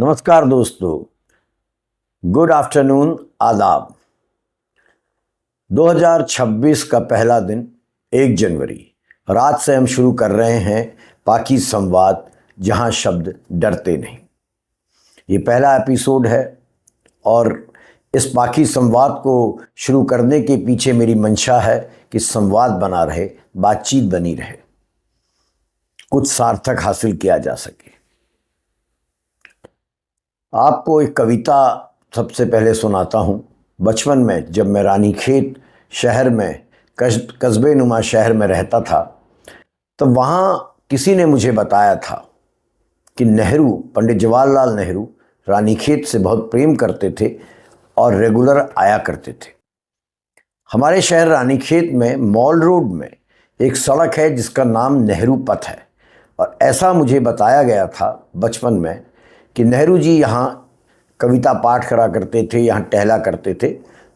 नमस्कार दोस्तों, good afternoon, आदाब। 2026 का पहला दिन 1 जनवरी रात से हम शुरू कर रहे हैं पाकी संवाद, जहां शब्द डरते नहीं। ये पहला एपिसोड है और इस पाकी संवाद को शुरू करने के पीछे मेरी मंशा है कि संवाद बना रहे, बातचीत बनी रहे, कुछ सार्थक हासिल किया जा सके। आपको एक कविता सबसे पहले सुनाता हूँ। बचपन में जब मैं रानीखेत शहर में, कस्बे नुमा शहर में रहता था, तो वहाँ किसी ने मुझे बताया था कि नेहरू, पंडित जवाहरलाल नेहरू रानीखेत से बहुत प्रेम करते थे और रेगुलर आया करते थे। हमारे शहर रानीखेत में मॉल रोड में एक सड़क है जिसका नाम नेहरू पथ है, और ऐसा मुझे बताया गया था बचपन में कि नेहरू जी यहाँ कविता पाठ करा करते थे, यहाँ टहला करते थे।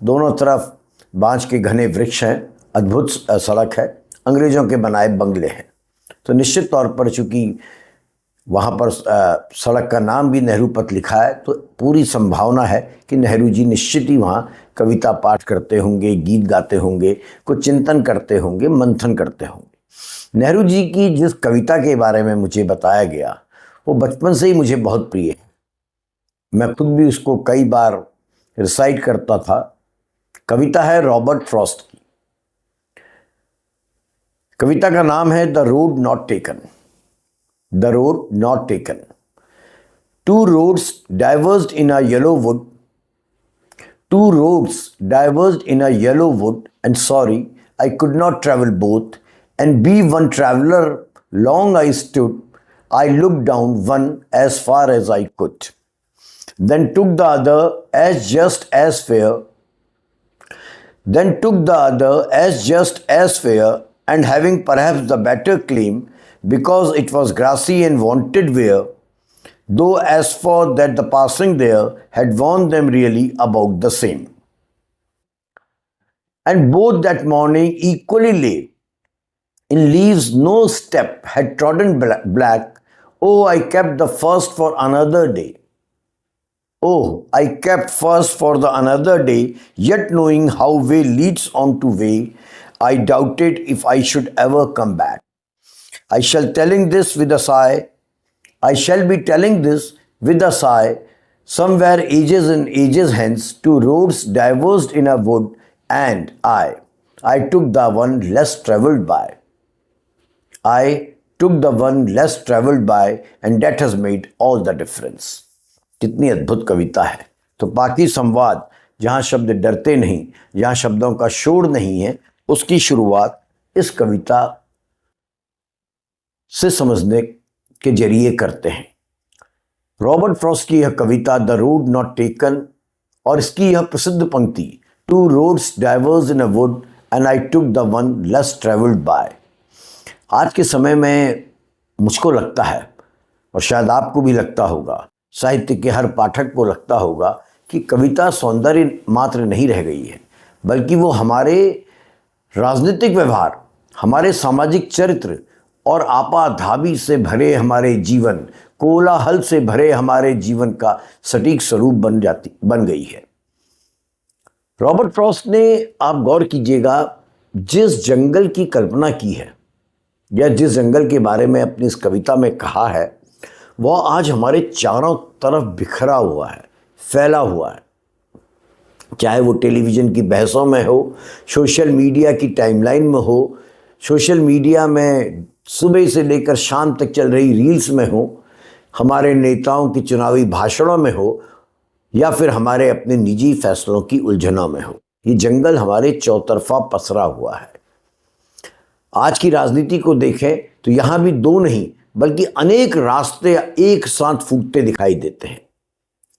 दोनों तरफ बांज के घने वृक्ष हैं, अद्भुत सड़क है, अंग्रेज़ों के बनाए बंगले हैं। तो निश्चित तौर पर चूँकि वहाँ पर सड़क का नाम भी नेहरू पथ लिखा है, तो पूरी संभावना है कि नेहरू जी निश्चित ही वहाँ कविता पाठ करते होंगे, गीत गाते होंगे, कुछ चिंतन करते होंगे, मंथन करते होंगे। नेहरू जी की जिस कविता के बारे में मुझे बताया गया वो बचपन से ही मुझे बहुत प्रिय है। मैं खुद भी उसको कई बार रिसाइट करता था। कविता है रॉबर्ट फ्रॉस्ट की। कविता का नाम है the road not taken. The road not taken. Two roads diverged in a yellow wood, two roads diverged in a yellow wood, and sorry I could not travel both, and be one traveller long I stood, I looked down one as far as I could, then took the other as just as fair, and having perhaps the better claim, because it was grassy and wanted wear, though as for that the passing there had warned them really about the same. And both that morning equally lay, in leaves no step had trodden black. Oh, I kept the first for another day. Oh, I kept first for the another day, yet knowing how way leads on to way, I doubted if I should ever come back. I shall be telling this with a sigh, somewhere ages and ages hence, two roads diverged in a wood, and I took the one less travelled by. I took the one less travelled by, and that has made all the difference. कितनी अद्भुत कविता है। तो पाकी संवाद, जहाँ शब्द डरते नहीं, जहाँ शब्दों का शोर नहीं है, उसकी शुरुआत इस कविता से समझने के जरिए करते हैं। रॉबर्ट फ्रॉस्ट की यह कविता द रोड नॉट टेकन, और इसकी यह प्रसिद्ध पंक्ति two roads diverge in a wood, and I took the one less travelled by. आज के समय में मुझको लगता है, और शायद आपको भी लगता होगा, साहित्य के हर पाठक को लगता होगा कि कविता सौंदर्य मात्र नहीं रह गई है, बल्कि वो हमारे राजनीतिक व्यवहार, हमारे सामाजिक चरित्र और आपाधापी से भरे हमारे जीवन, कोलाहल से भरे हमारे जीवन का सटीक स्वरूप बन गई है। रॉबर्ट फ्रॉस्ट ने, आप गौर कीजिएगा, जिस जंगल की कल्पना की है या जिस जंगल के बारे में अपनी इस कविता में कहा है, वह आज हमारे चारों तरफ बिखरा हुआ है, फैला हुआ है। चाहे वो टेलीविज़न की बहसों में हो, सोशल मीडिया की टाइमलाइन में हो, सोशल मीडिया में सुबह से लेकर शाम तक चल रही रील्स में हो, हमारे नेताओं की चुनावी भाषणों में हो, या फिर हमारे अपने निजी फैसलों की उलझनों में हो। ये जंगल हमारे चौतरफा पसरा हुआ है। आज की राजनीति को देखें तो यहाँ भी दो नहीं बल्कि अनेक रास्ते एक साथ फूटते दिखाई देते हैं,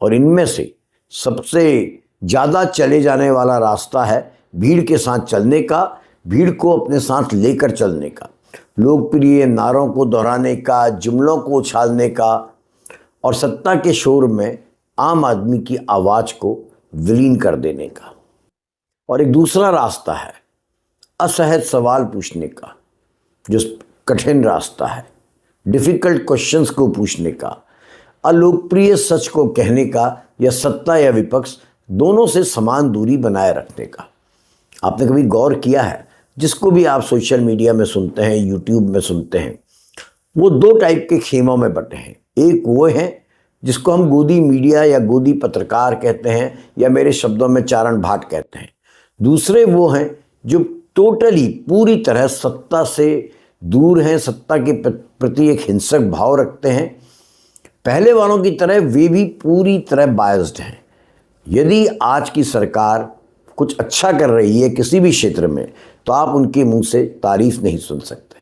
और इनमें से सबसे ज़्यादा चले जाने वाला रास्ता है भीड़ के साथ चलने का, भीड़ को अपने साथ लेकर चलने का, लोकप्रिय नारों को दोहराने का, जुमलों को उछालने का, और सत्ता के शोर में आम आदमी की आवाज़ को विलीन कर देने का। और एक दूसरा रास्ता है असहज सवाल पूछने का, जो कठिन रास्ता है, डिफ़िकल्ट क्वेश्चंस को पूछने का, अलोकप्रिय सच को कहने का या सत्ता या विपक्ष दोनों से समान दूरी बनाए रखने का। आपने कभी गौर किया है, जिसको भी आप सोशल मीडिया में सुनते हैं, यूट्यूब में सुनते हैं, वो दो टाइप के खेमों में बटे हैं। एक वो है जिसको हम गोदी मीडिया या गोदी पत्रकार कहते हैं, या मेरे शब्दों में चारण भाट कहते हैं। दूसरे वो हैं जो टोटली पूरी तरह सत्ता से दूर हैं, सत्ता के प्रति एक हिंसक भाव रखते हैं। पहले वालों की तरह वे भी पूरी तरह बायस्ड हैं। यदि आज की सरकार कुछ अच्छा कर रही है किसी भी क्षेत्र में, तो आप उनके मुंह से तारीफ नहीं सुन सकते।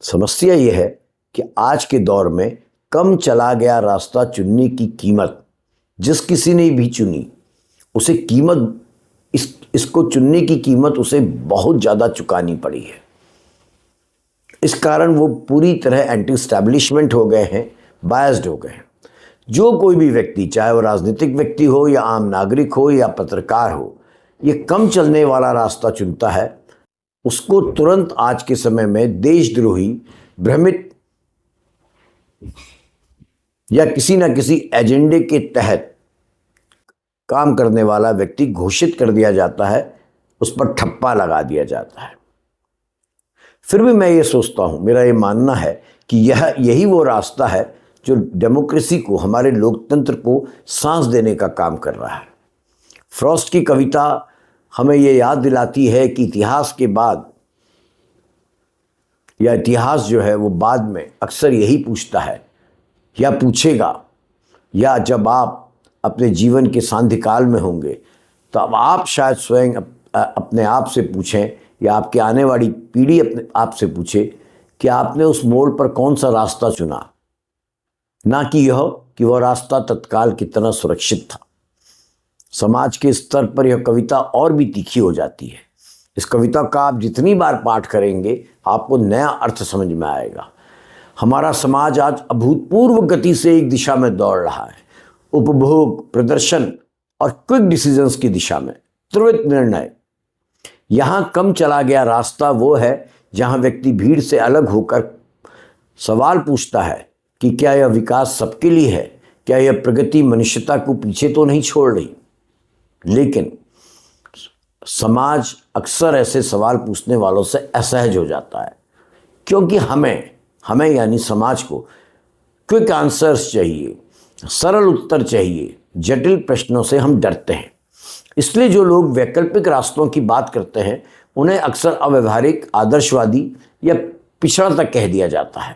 समस्या यह है कि आज के दौर में कम चला गया रास्ता चुनने की कीमत, जिस किसी ने भी चुनी उसे कीमत, इसको चुनने की कीमत उसे बहुत ज़्यादा चुकानी पड़ी है। इस कारण वो पूरी तरह एंटी एस्टैब्लिशमेंट हो गए हैं, बायस्ड हो गए हैं। जो कोई भी व्यक्ति, चाहे वो राजनीतिक व्यक्ति हो या आम नागरिक हो या पत्रकार हो, ये कम चलने वाला रास्ता चुनता है, उसको तुरंत आज के समय में देशद्रोही, भ्रमित या किसी न किसी एजेंडे के तहत काम करने वाला व्यक्ति घोषित कर दिया जाता है, उस पर ठप्पा लगा दिया जाता है। फिर भी मैं ये सोचता हूँ, मेरा ये मानना है कि यही वो रास्ता है जो डेमोक्रेसी को, हमारे लोकतंत्र को सांस देने का काम कर रहा है। फ्रॉस्ट की कविता हमें ये याद दिलाती है कि इतिहास के बाद, या इतिहास जो है वो बाद में अक्सर यही पूछता है या पूछेगा, या जब आप अपने जीवन के सांध्यकाल में होंगे तो अब आप शायद स्वयं अपने आप से पूछें, या आपकी आने वाली पीढ़ी अपने आप से पूछे कि आपने उस मोड़ पर कौन सा रास्ता चुना, ना कि यह कि वह रास्ता तत्काल कितना सुरक्षित था। समाज के स्तर पर यह कविता और भी तीखी हो जाती है। इस कविता का आप जितनी बार पाठ करेंगे, आपको नया अर्थ समझ में आएगा। हमारा समाज आज अभूतपूर्व गति से एक दिशा में दौड़ रहा है, उपभोग, प्रदर्शन और क्विक डिसीजंस की दिशा में, त्वरित निर्णय। यहां कम चला गया रास्ता वो है जहां व्यक्ति भीड़ से अलग होकर सवाल पूछता है कि क्या यह विकास सबके लिए है, क्या यह प्रगति मनुष्यता को पीछे तो नहीं छोड़ रही। लेकिन समाज अक्सर ऐसे सवाल पूछने वालों से असहज हो जाता है, क्योंकि हमें यानी समाज को क्विक आंसर्स चाहिए, सरल उत्तर चाहिए। जटिल प्रश्नों से हम डरते हैं। इसलिए जो लोग वैकल्पिक रास्तों की बात करते हैं, उन्हें अक्सर अव्यवहारिक, आदर्शवादी या पिछड़ा तक कह दिया जाता है।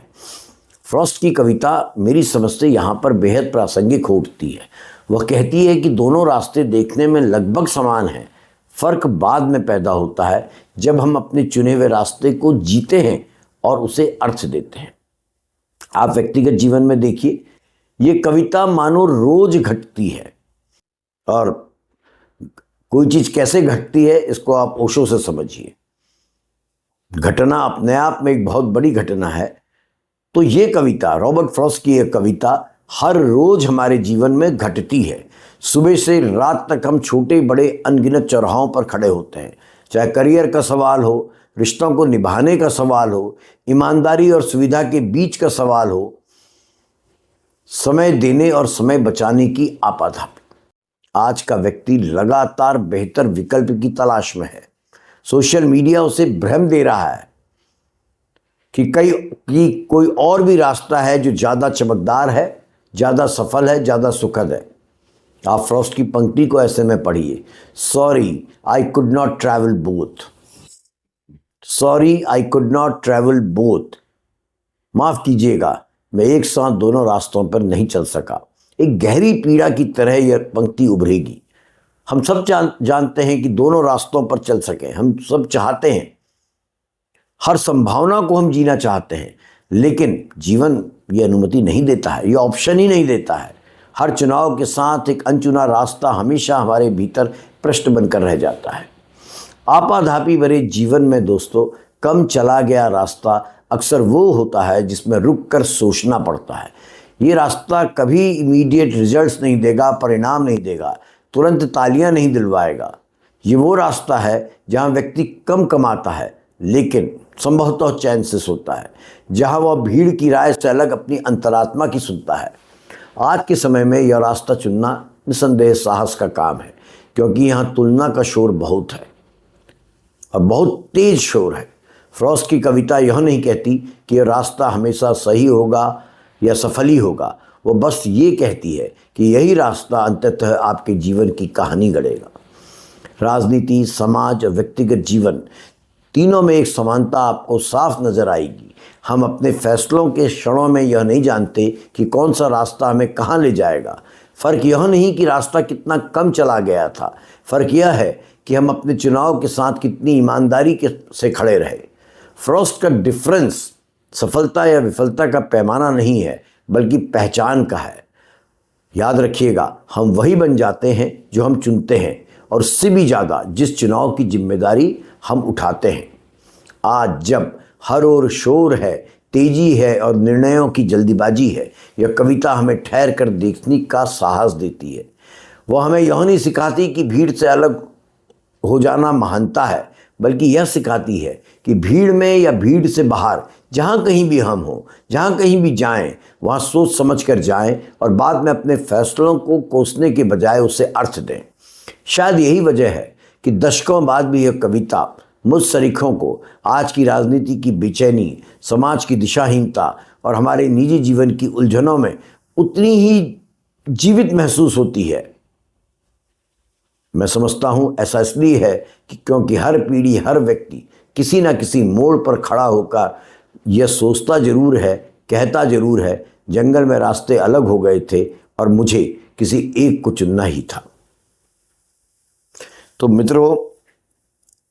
फ्रॉस्ट की कविता मेरी समझ से यहाँ पर बेहद प्रासंगिक हो उठती है। वह कहती है कि दोनों रास्ते देखने में लगभग समान हैं, फर्क बाद में पैदा होता है जब हम अपने चुने हुए रास्ते को जीते हैं और उसे अर्थ देते हैं। आप व्यक्तिगत जीवन में देखिए, ये कविता मानो रोज घटती है, और कोई चीज कैसे घटती है इसको आप ओशो से समझिए। घटना अपने आप में एक बहुत बड़ी घटना है। तो ये कविता, रॉबर्ट फ्रॉस्ट की ये कविता हर रोज हमारे जीवन में घटती है। सुबह से रात तक हम छोटे बड़े अनगिनत चौराहों पर खड़े होते हैं, चाहे करियर का सवाल हो, रिश्तों को निभाने का सवाल हो, ईमानदारी और सुविधा के बीच का सवाल हो, समय देने और समय बचाने की आपाधापी। आज का व्यक्ति लगातार बेहतर विकल्प की तलाश में है। सोशल मीडिया उसे भ्रम दे रहा है कि कोई और भी रास्ता है जो ज़्यादा चमकदार है, ज़्यादा सफल है, ज़्यादा सुखद है। आप फ्रॉस्ट की पंक्ति को ऐसे में पढ़िए, sorry I could not travel both, sorry I could not travel both, माफ़ कीजिएगा मैं एक साथ दोनों रास्तों पर नहीं चल सका। एक गहरी पीड़ा की तरह यह पंक्ति उभरेगी। हम सब जानते हैं कि दोनों रास्तों पर चल सकें, हम सब चाहते हैं, हर संभावना को हम जीना चाहते हैं, लेकिन जीवन ये अनुमति नहीं देता है, ये ऑप्शन ही नहीं देता है। हर चुनाव के साथ एक अनचुना रास्ता हमेशा हमारे भीतर प्रश्न बनकर रह जाता है। आपाधापी भरे जीवन में दोस्तों, कम चला गया रास्ता अक्सर वो होता है जिसमें रुक कर सोचना पड़ता है। ये रास्ता कभी इमीडिएट रिजल्ट्स नहीं देगा, परिणाम नहीं देगा, तुरंत तालियां नहीं दिलवाएगा। ये वो रास्ता है जहाँ व्यक्ति कम कमाता है लेकिन संभवतः चैन से सोता है, जहाँ वह भीड़ की राय से अलग अपनी अंतरात्मा की सुनता है। आज के समय में यह रास्ता चुनना निसंदेह साहस का काम है, क्योंकि यहाँ तुलना का शोर बहुत है और बहुत तेज शोर है। फ्रॉस्ट की कविता यह नहीं कहती कि यह रास्ता हमेशा सही होगा या सफल ही होगा। वो बस ये कहती है कि यही रास्ता अंततः आपके जीवन की कहानी गढ़ेगा। राजनीति, समाज और व्यक्तिगत जीवन तीनों में एक समानता आपको साफ नजर आएगी। हम अपने फैसलों के क्षणों में यह नहीं जानते कि कौन सा रास्ता हमें कहाँ ले जाएगा। फ़र्क यह नहीं कि रास्ता कितना कम चला गया था, फ़र्क यह है कि हम अपने चुनाव के साथ कितनी ईमानदारी से खड़े रहे। फ्रॉस्ट का डिफरेंस सफलता या विफलता का पैमाना नहीं है, बल्कि पहचान का है। याद रखिएगा, हम वही बन जाते हैं जो हम चुनते हैं, और उससे भी ज़्यादा जिस चुनाव की जिम्मेदारी हम उठाते हैं। आज जब हर ओर शोर है, तेजी है और निर्णयों की जल्दीबाजी है, यह कविता हमें ठहर कर देखने का साहस देती है। वह हमें यह नहीं सिखाती कि भीड़ से अलग हो जाना महानता है, बल्कि यह सिखाती है कि भीड़ में या भीड़ से बाहर जहाँ कहीं भी हम हों, जहाँ कहीं भी जाएं, वहाँ सोच समझ कर जाएं और बाद में अपने फैसलों को कोसने के बजाय उसे अर्थ दें। शायद यही वजह है कि दशकों बाद भी यह कविता मुझ सरीखों को आज की राजनीति की बेचैनी, समाज की दिशाहीनता और हमारे निजी जीवन की उलझनों में उतनी ही जीवित महसूस होती है। मैं समझता हूँ ऐसा इसलिए है कि क्योंकि हर पीढ़ी, हर व्यक्ति किसी न किसी मोड़ पर खड़ा होकर यह सोचता जरूर है, कहता जरूर है, जंगल में रास्ते अलग हो गए थे और मुझे किसी एक को चुनना ही था। तो मित्रों,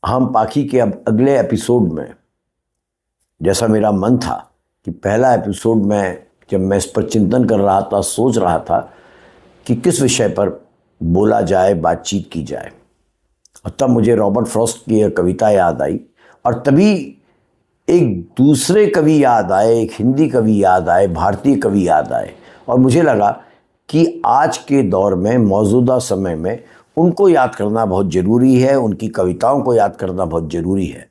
हम पाखी के अब अगले एपिसोड में, जैसा मेरा मन था कि पहला एपिसोड में जब मैं इस पर चिंतन कर रहा था, सोच रहा था कि किस विषय पर बोला जाए, बातचीत की जाए, और तब मुझे रॉबर्ट फ्रॉस्ट की यह कविता याद आई और तभी एक दूसरे कवि याद आए, एक हिंदी कवि याद आए, भारतीय कवि याद आए, और मुझे लगा कि आज के दौर में, मौजूदा समय में उनको याद करना बहुत ज़रूरी है, उनकी कविताओं को याद करना बहुत ज़रूरी है।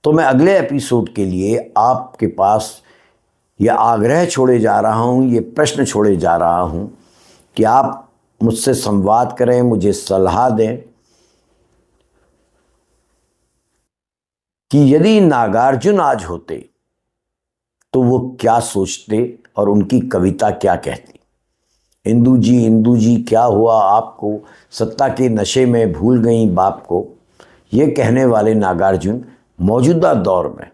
तो मैं अगले एपिसोड के लिए आपके पास यह आग्रह छोड़े जा रहा हूँ, ये प्रश्न छोड़े जा रहा हूँ कि आप मुझसे संवाद करें, मुझे सलाह दें कि यदि नागार्जुन आज होते तो वो क्या सोचते और उनकी कविता क्या कहती। इंदू जी क्या हुआ आपको, सत्ता के नशे में भूल गई बाप को, ये कहने वाले नागार्जुन मौजूदा दौर में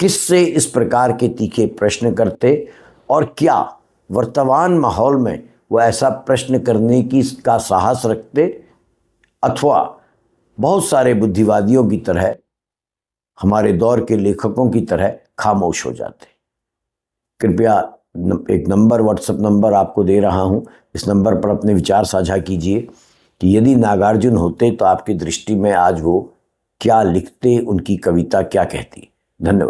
किससे इस प्रकार के तीखे प्रश्न करते, और क्या वर्तमान माहौल में वो ऐसा प्रश्न करने का साहस रखते, अथवा बहुत सारे बुद्धिवादियों की तरह, हमारे दौर के लेखकों की तरह खामोश हो जाते। कृपया एक नंबर, व्हाट्सएप नंबर आपको दे रहा हूं, इस नंबर पर अपने विचार साझा कीजिए कि यदि नागार्जुन होते तो आपकी दृष्टि में आज वो क्या लिखते, उनकी कविता क्या कहती। धन्यवाद।